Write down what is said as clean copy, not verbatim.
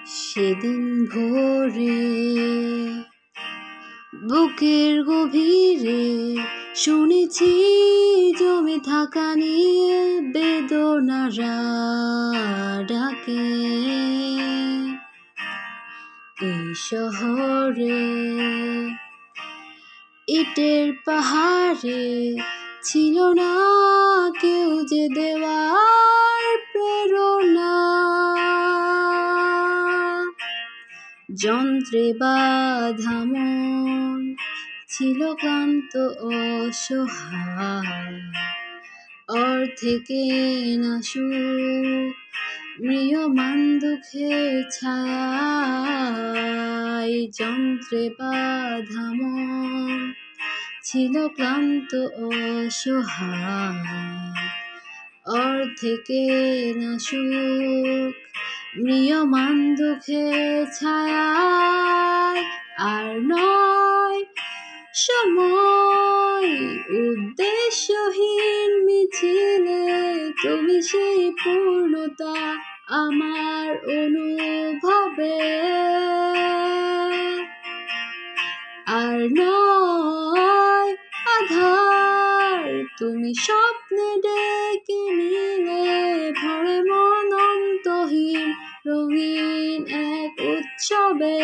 সেদিন ভোরে বুকের গভীরে শুনেছি জমে থাকা নীল বেদনারা ডাকে। এই শহরে ইটের পাহাড়ে ছিল না কেউ যে দেওয়ার প্রেরণা। যন্ত্রে বাঁধা মন ছিল ক্লান্ত অসহায়, অর্থে কেনা সুখ ম্রিয়মাণ দুঃখের ছায়ায়। যন্ত্রে বাঁধা মন ছিল ক্লান্ত অসহায়, অর্থে কেনা সুখ ম্রিয়মাণ দুঃখের ছায়ায়। আর নয় সময় উদ্দেশ্যহীন মিছিলে, তুমি সেই পূর্ণতা আমার অনুভবে। আর নয় আধার, তুমি স্বপ্নে ডেকে নিলে ভরে মন অন্তহীন রঙিন এক উৎসবে।